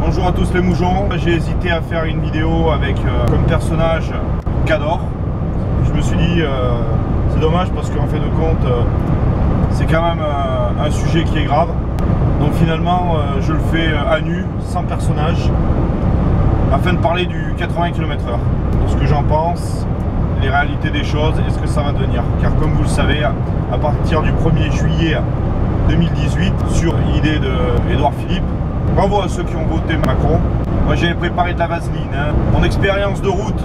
Bonjour à tous les moujons. J'ai hésité à faire une vidéo avec comme personnage Cador. Je me suis dit c'est dommage parce qu'en fin de compte c'est quand même un sujet qui est grave. Donc finalement je le fais à nu, sans personnage, afin de parler du 80 km/h, de ce que j'en pense, les réalités des choses et ce que ça va devenir. Car comme vous le savez, à partir du 1er juillet 2018, sur idée d'Édouard Philippe, bravo à ceux qui ont voté Macron. Moi j'avais préparé de la vaseline. Mon expérience de route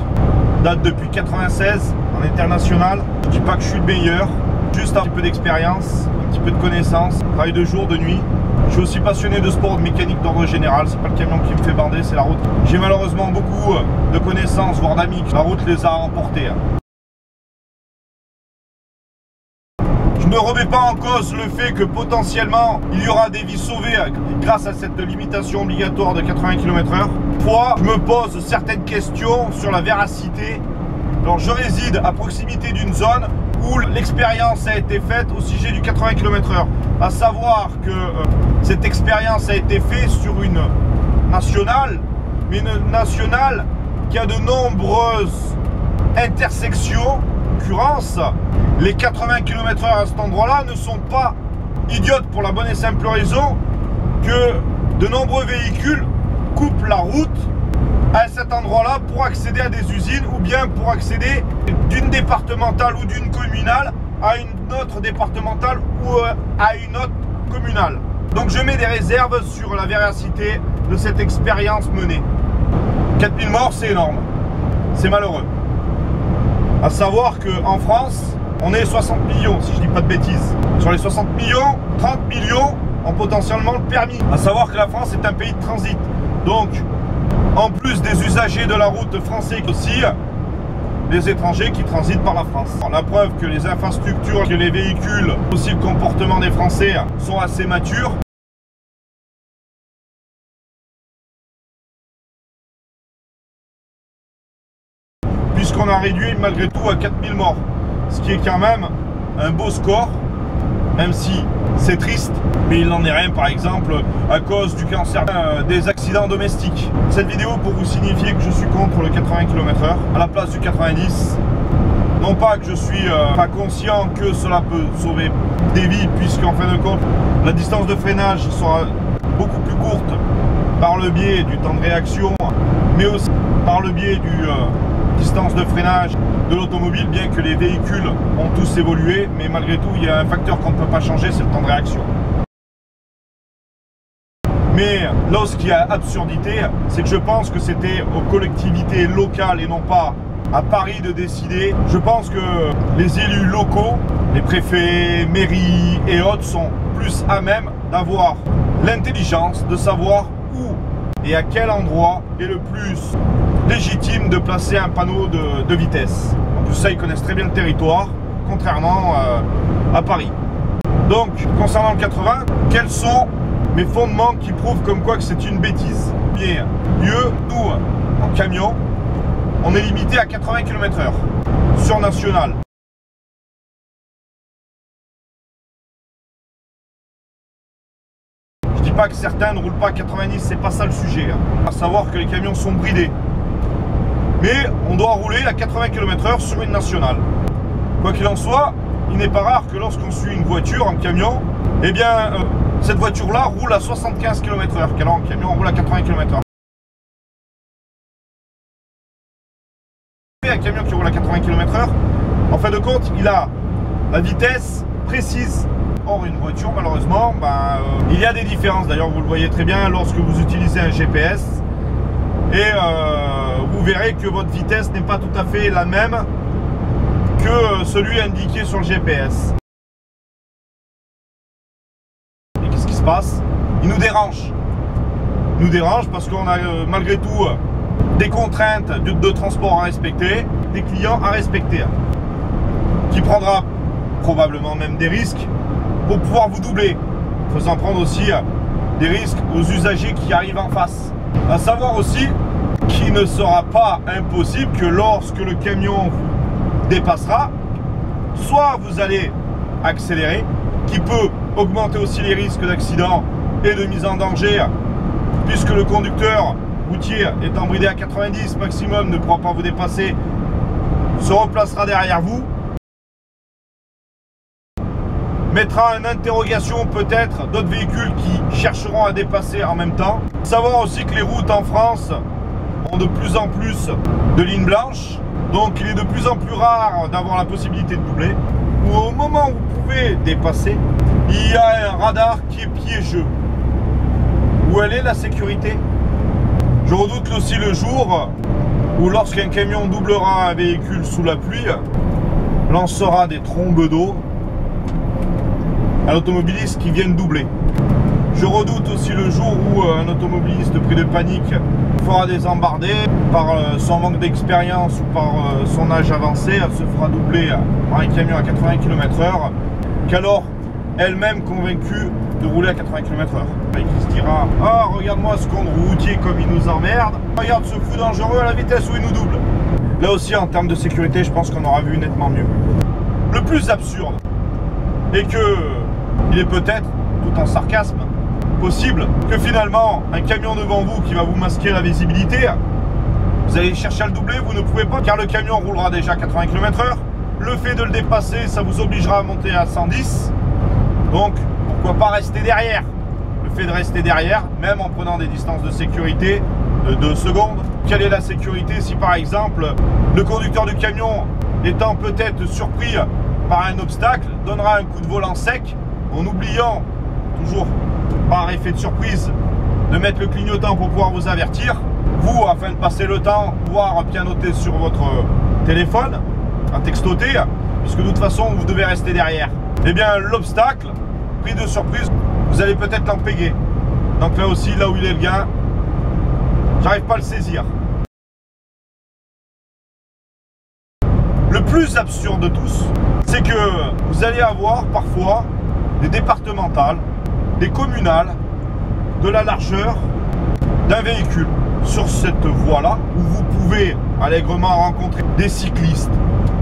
date depuis 96 en international. Je ne dis pas que je suis le meilleur, juste un petit peu d'expérience, un petit peu de connaissances, travail de jour, de nuit. Je suis aussi passionné de sport, de mécanique d'ordre général. C'est pas le camion qui me fait bander, c'est la route. J'ai malheureusement beaucoup de connaissances, voire d'amis. La route les a emportés. Je ne remets pas en cause le fait que potentiellement il y aura des vies sauvées grâce à cette limitation obligatoire de 80 km/h. Toutefois, je me pose certaines questions sur la véracité. Alors je réside à proximité d'une zone où l'expérience a été faite au sujet du 80 km/h. À savoir que cette expérience a été faite sur une nationale, mais une nationale qui a de nombreuses intersections. En l'occurrence, les 80 km/h à cet endroit-là ne sont pas idiotes pour la bonne et simple raison que de nombreux véhicules coupent la route à cet endroit-là pour accéder à des usines ou bien pour accéder d'une départementale ou d'une communale à une autre départementale ou à une autre communale. Donc je mets des réserves sur la véracité de cette expérience menée. 4000 morts, c'est énorme, c'est malheureux. À savoir qu'en France, on est 60 millions, si je dis pas de bêtises. Sur les 60 millions, 30 millions ont potentiellement le permis. À savoir que la France est un pays de transit. Donc, en plus des usagers de la route français, aussi les étrangers qui transitent par la France. Alors, la preuve que les infrastructures, que les véhicules, aussi le comportement des Français sont assez matures. Puisqu'on a réduit malgré tout à 4000 morts. Ce qui est quand même un beau score, même si c'est triste, mais il n'en est rien par exemple à cause du cancer, des accidents domestiques. Cette vidéo pour vous signifier que je suis contre le 80 km/h à la place du 90. Non pas que je suis pas conscient que cela peut sauver des vies, puisqu'en fin de compte la distance de freinage sera beaucoup plus courte par le biais du temps de réaction, mais aussi par le biais du distance de freinage de l'automobile, bien que les véhicules ont tous évolué, mais malgré tout il y a un facteur qu'on ne peut pas changer, c'est le temps de réaction. Mais là où ce qui est absurdité, c'est que je pense que c'était aux collectivités locales et non pas à Paris de décider. Je pense que les élus locaux, les préfets, mairies et autres sont plus à même d'avoir l'intelligence de savoir où et à quel endroit est le plus légitime de placer un panneau de vitesse. En plus ça, ils connaissent très bien le territoire, contrairement à Paris. Donc, concernant le 80, quels sont mes fondements qui prouvent comme quoi que c'est une bêtise? Bien, nous, en camion, on est limité à 80 km/h sur national. Je dis pas que certains ne roulent pas à 90, c'est pas ça le sujet. À savoir que les camions sont bridés. Mais on doit rouler à 80 km/h sur une nationale. Quoi qu'il en soit, il n'est pas rare que lorsqu'on suit une voiture en camion, eh bien, cette voiture-là roule à 75 km/h, qu'alors en camion, on roule à 80 km/h. Un camion qui roule à 80 km/h, en fin de compte, il a la vitesse précise. Or, une voiture, malheureusement, il y a des différences. D'ailleurs, vous le voyez très bien lorsque vous utilisez un GPS. Et vous verrez que votre vitesse n'est pas tout à fait la même que celui indiqué sur le GPS. Et qu'est-ce qui se passe? Il nous dérange. Il nous dérange parce qu'on a malgré tout des contraintes de transport à respecter, des clients à respecter, qui prendra probablement même des risques pour pouvoir vous doubler, faisant prendre aussi des risques aux usagers qui arrivent en face. À savoir aussi qu'il ne sera pas impossible que lorsque le camion vous dépassera, soit vous allez accélérer, qui peut augmenter aussi les risques d'accident et de mise en danger puisque le conducteur routier étant bridé à 90 maximum ne pourra pas vous dépasser, se replacera derrière vous, mettra en interrogation peut-être d'autres véhicules qui chercheront à dépasser en même temps. Savoir aussi que les routes en France ont de plus en plus de lignes blanches, donc il est de plus en plus rare d'avoir la possibilité de doubler. Ou au moment où vous pouvez dépasser, il y a un radar qui est piégeux. Où elle est la sécurité? Je redoute aussi le jour où lorsqu'un camion doublera un véhicule sous la pluie, lancera des trombes d'eau à l'automobiliste qui vient de doubler. Je redoute aussi le jour où un automobiliste pris de panique fera des embardées par son manque d'expérience ou par son âge avancé, se fera doubler par un camion à 80 km/h, qu'alors elle-même convaincue de rouler à 80 km/h. Et qui se dira: ah, regarde-moi ce con de routier comme il nous emmerde, regarde ce fou dangereux à la vitesse où il nous double. Là aussi, en termes de sécurité, je pense qu'on aura vu nettement mieux. Le plus absurde est que il est peut-être, tout en sarcasme, possible que finalement un camion devant vous qui va vous masquer la visibilité, vous allez chercher à le doubler, vous ne pouvez pas car le camion roulera déjà à 80 km/h. Le fait de le dépasser, ça vous obligera à monter à 110. Donc pourquoi pas rester derrière? Le fait de rester derrière, même en prenant des distances de sécurité de 2 secondes, quelle est la sécurité si par exemple le conducteur du camion, étant peut-être surpris par un obstacle, donnera un coup de volant sec en oubliant, toujours par effet de surprise, de mettre le clignotant pour pouvoir vous avertir, vous, afin de passer le temps, pouvoir pianoter sur votre téléphone, un textoter, puisque de toute façon vous devez rester derrière. Eh bien l'obstacle, pris de surprise, vous allez peut-être l'empéguer. Donc là aussi, là où il est le gain, j'arrive pas à le saisir. Le plus absurde de tous, c'est que vous allez avoir parfois des départementales, des communales, de la largeur d'un véhicule sur cette voie-là, où vous pouvez allègrement rencontrer des cyclistes,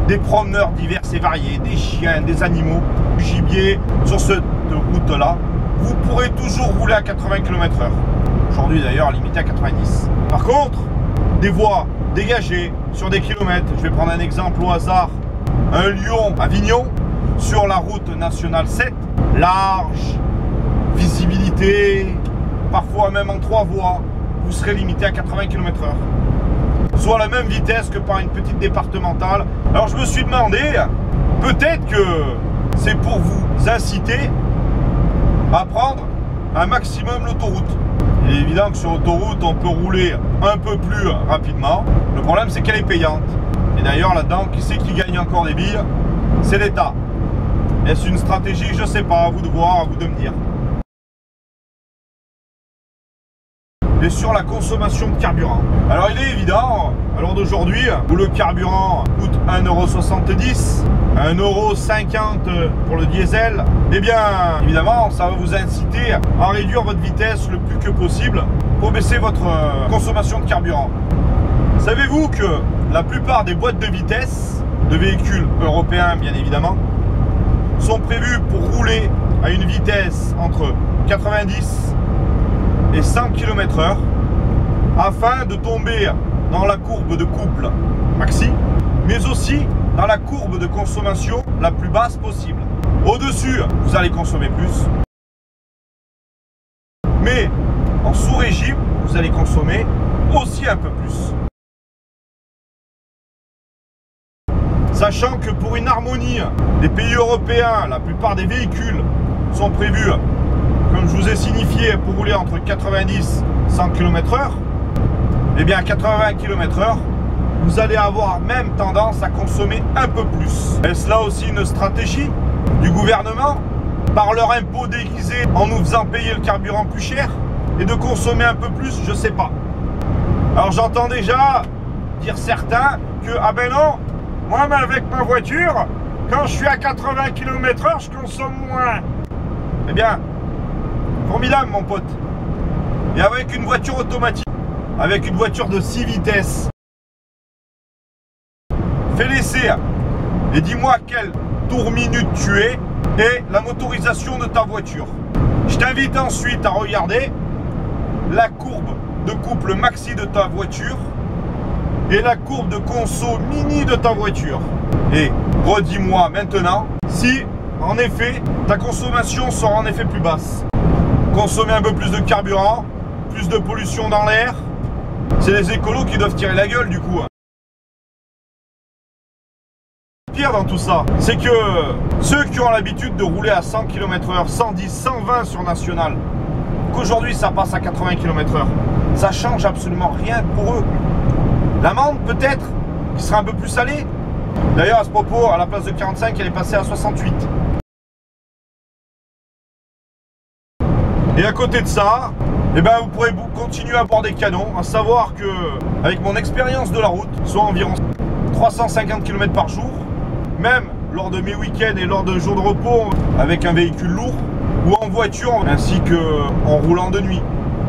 des promeneurs divers et variés, des chiens, des animaux, du gibier. Sur cette route-là, vous pourrez toujours rouler à 80 km/h. Aujourd'hui d'ailleurs limité à 90. Par contre, des voies dégagées sur des kilomètres, je vais prendre un exemple au hasard, un Lyon-Avignon, sur la route nationale 7, large, visibilité, parfois même en 3 voies, vous serez limité à 80 km/h. Soit la même vitesse que par une petite départementale. Alors je me suis demandé, peut-être que c'est pour vous inciter à prendre un maximum l'autoroute. Il est évident que sur l'autoroute, on peut rouler un peu plus rapidement. Le problème, c'est qu'elle est payante. Et d'ailleurs, là-dedans, qui c'est qui gagne encore des billes? C'est l'État. Est-ce une stratégie? Je ne sais pas, à vous de voir, à vous de me dire. Et sur la consommation de carburant. Alors il est évident, à l'heure d'aujourd'hui, où le carburant coûte 1,70 €, 1,50 € pour le diesel, eh bien évidemment ça va vous inciter à réduire votre vitesse le plus que possible pour baisser votre consommation de carburant. Savez-vous que la plupart des boîtes de vitesse, de véhicules européens bien évidemment, sont prévues pour rouler à une vitesse entre 90 et 100 km/h afin de tomber dans la courbe de couple maxi, mais aussi dans la courbe de consommation la plus basse possible. Au-dessus, vous allez consommer plus, mais en sous-régime, vous allez consommer aussi un peu plus. Sachant que pour une harmonie des pays européens, la plupart des véhicules sont prévus, comme je vous ai signifié, pour rouler entre 90 et 100 km/h, et bien à 80 km/h, vous allez avoir même tendance à consommer un peu plus. Est-ce là aussi une stratégie du gouvernement, par leur impôt déguisé en nous faisant payer le carburant plus cher et de consommer un peu plus? Je sais pas. Alors j'entends déjà dire certains que ah ben non, moi mais avec ma voiture, quand je suis à 80 km/h, je consomme moins. Eh bien, formidable mon pote. Et avec une voiture automatique, avec une voiture de 6 vitesses, fais l'essai et dis-moi quel tour minute tu es et la motorisation de ta voiture. Je t'invite ensuite à regarder la courbe de couple maxi de ta voiture et la courbe de conso mini de ta voiture. Et redis-moi maintenant si en effet ta consommation sera en effet plus basse. Consommer un peu plus de carburant, plus de pollution dans l'air, c'est les écolos qui doivent tirer la gueule du coup. Le pire dans tout ça, c'est que ceux qui ont l'habitude de rouler à 100 km/h, 110, 120 sur national, qu'aujourd'hui ça passe à 80 km/h, ça change absolument rien pour eux. L'amende peut-être qui sera un peu plus salée. D'ailleurs à ce propos, à la place de 45, elle est passée à 68. Et à côté de ça, eh ben, vous pourrez continuer à boire des canons, à savoir que avec mon expérience de la route, soit environ 350 km par jour, même lors de mes week-ends et lors de jours de repos avec un véhicule lourd ou en voiture ainsi qu'en roulant de nuit,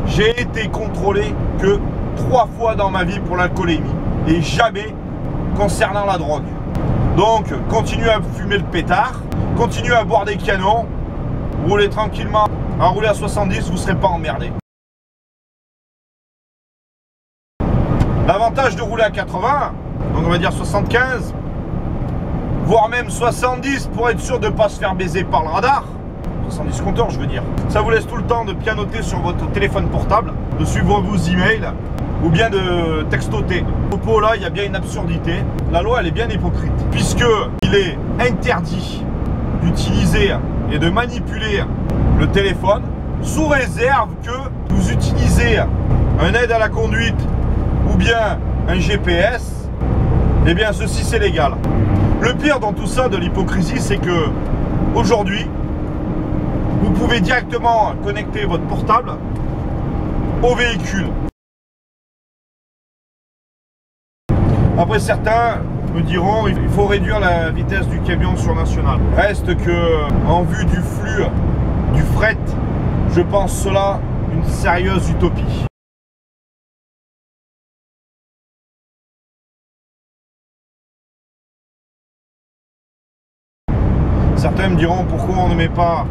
j'ai été contrôlé que 3 fois dans ma vie pour l'alcoolémie et jamais concernant la drogue. Donc continuez à fumer le pétard, continuez à boire des canons, roulez tranquillement, à rouler à 70, vous ne serez pas emmerdé. L'avantage de rouler à 80, donc on va dire 75, voire même 70 pour être sûr de ne pas se faire baiser par le radar, 70 compteurs je veux dire, ça vous laisse tout le temps de pianoter sur votre téléphone portable, de suivre vos emails ou bien de textoter. Au propos là, il y a bien une absurdité, la loi elle est bien hypocrite, puisque il est interdit d'utiliser et de manipuler le téléphone sous réserve que vous utilisez un aide à la conduite ou bien un GPS, eh bien ceci c'est légal. Le pire dans tout ça de l'hypocrisie, c'est que aujourd'hui vous pouvez directement connecter votre portable au véhicule. Après certains me diront il faut réduire la vitesse du camion sur national. Reste que en vue du flux du fret, je pense cela une sérieuse utopie. Certains me diront pourquoi on ne met pas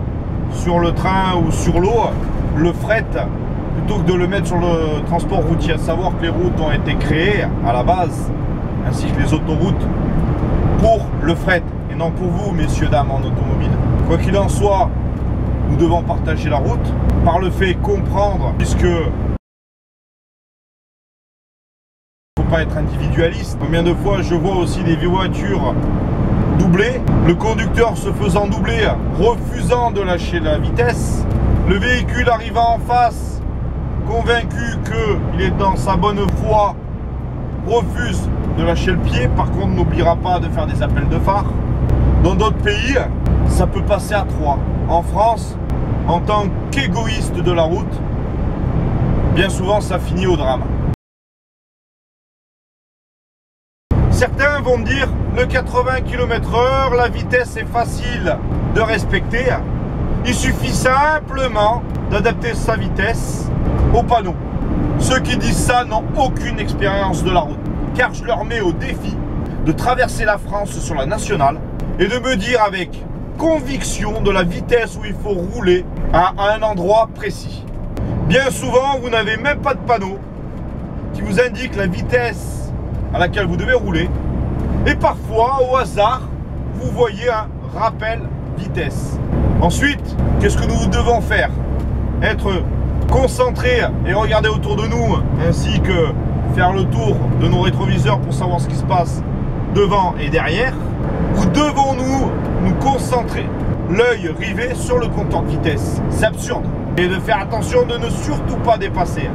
sur le train ou sur l'eau le fret plutôt que de le mettre sur le transport routier. À savoir que les routes ont été créées à la base, ainsi que les autoroutes, pour le fret et non pour vous, messieurs, dames, en automobile. Quoi qu'il en soit, nous devons partager la route par le fait comprendre, puisque il ne faut pas être individualiste. Combien de fois je vois aussi des voitures doublées, le conducteur se faisant doubler, refusant de lâcher la vitesse, le véhicule arrivant en face, convaincu qu'il est dans sa bonne foi, refuse de lâcher le pied. Par contre, n'oubliera pas de faire des appels de phare. Dans d'autres pays, ça peut passer à 3. En France, en tant qu'égoïste de la route, bien souvent ça finit au drame. Certains vont me dire le 80 km/h, la vitesse est facile de respecter. Il suffit simplement d'adapter sa vitesse au panneau. Ceux qui disent ça n'ont aucune expérience de la route, car je leur mets au défi de traverser la France sur la nationale et de me dire avec conviction de la vitesse où il faut rouler à un endroit précis. Bien souvent, vous n'avez même pas de panneau qui vous indique la vitesse à laquelle vous devez rouler. Et parfois, au hasard, vous voyez un rappel vitesse. Ensuite, qu'est-ce que nous devons faire? Être concentrés et regarder autour de nous, ainsi que faire le tour de nos rétroviseurs pour savoir ce qui se passe devant et derrière. Ou devons-nous nous concentrer, l'œil rivé sur le compteur de vitesse? C'est absurde. Et de faire attention de ne surtout pas dépasser.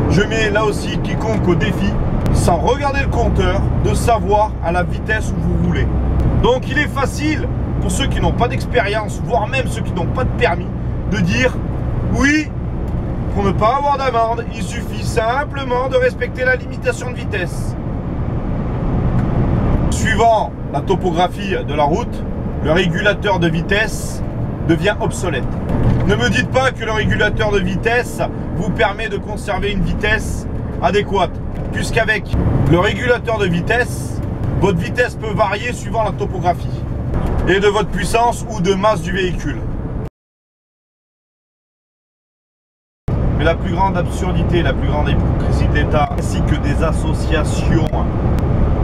Je mets là aussi quiconque au défi, sans regarder le compteur, de savoir à la vitesse où vous roulez. Donc il est facile pour ceux qui n'ont pas d'expérience, voire même ceux qui n'ont pas de permis, de dire oui, pour ne pas avoir d'amende, il suffit simplement de respecter la limitation de vitesse. Suivant la topographie de la route, le régulateur de vitesse devient obsolète. Ne me dites pas que le régulateur de vitesse vous permet de conserver une vitesse adéquate, puisqu'avec le régulateur de vitesse, votre vitesse peut varier suivant la topographie et de votre puissance ou de masse du véhicule. Mais la plus grande absurdité, la plus grande hypocrisie de l'État, ainsi que des associations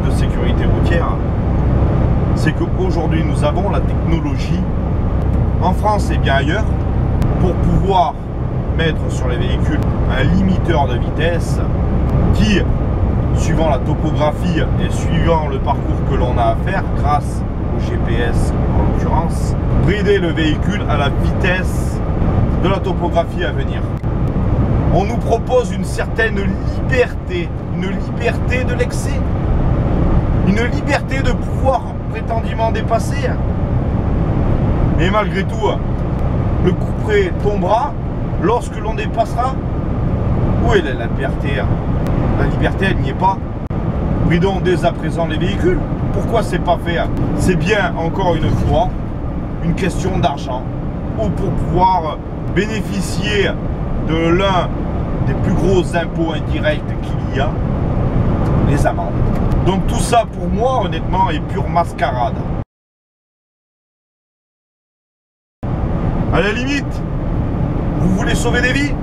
de sécurité routière, c'est qu'aujourd'hui nous avons la technologie, en France et bien ailleurs, pour pouvoir mettre sur les véhicules un limiteur de vitesse qui, suivant la topographie et suivant le parcours que l'on a à faire, grâce au GPS en l'occurrence, brider le véhicule à la vitesse de la topographie à venir. On nous propose une certaine liberté, une liberté de l'excès, une liberté de pouvoir prétendument dépasser. Mais malgré tout, le couperet tombera lorsque l'on dépassera. Où est la liberté? La liberté, elle n'y est pas. Bridons dès à présent les véhicules. Pourquoi c'est pas fait? C'est bien, encore une fois, une question d'argent, ou pour pouvoir bénéficier de l'un des plus gros impôts indirects qu'il y a, les amendes. Donc tout ça, pour moi, honnêtement, est pure mascarade. À la limite, vous voulez sauver des vies?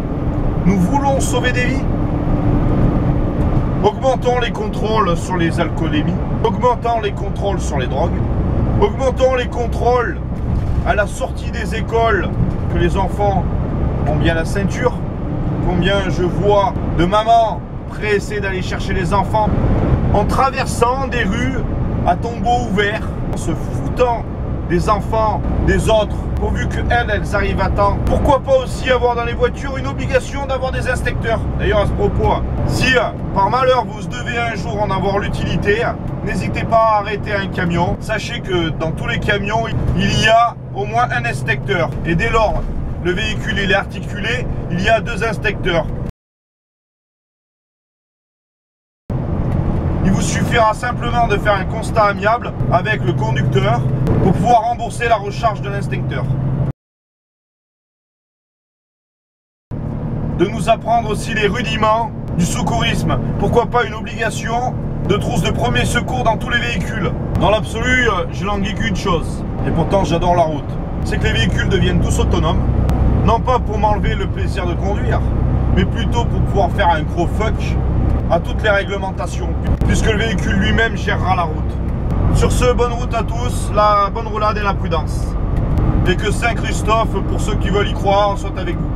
Nous voulons sauver des vies. Augmentons les contrôles sur les alcoolémies, augmentons les contrôles sur les drogues, augmentons les contrôles à la sortie des écoles, que les enfants ont bien la ceinture. Combien je vois de mamans pressées d'aller chercher les enfants en traversant des rues à tombeau ouvert, en se foutant des enfants des autres, pourvu qu'elles arrivent à temps. Pourquoi pas aussi avoir dans les voitures une obligation d'avoir des inspecteurs? D'ailleurs, à ce propos, si par malheur vous devez un jour en avoir l'utilité, n'hésitez pas à arrêter un camion. Sachez que dans tous les camions, il y a au moins un inspecteur. Et dès lors, le véhicule il est articulé, il y a 2 inspecteurs. Il vous suffira simplement de faire un constat amiable avec le conducteur pour pouvoir rembourser la recharge de l'inspecteur. De nous apprendre aussi les rudiments du secourisme. Pourquoi pas une obligation de trousse de premier secours dans tous les véhicules? Dans l'absolu, je languis qu'une chose, et pourtant j'adore la route, c'est que les véhicules deviennent tous autonomes, non pas pour m'enlever le plaisir de conduire, mais plutôt pour pouvoir faire un gros fuck à toutes les réglementations, puisque le véhicule lui-même gérera la route. Sur ce, bonne route à tous, la bonne roulade et la prudence. Et que Saint Christophe, pour ceux qui veulent y croire, soit avec vous.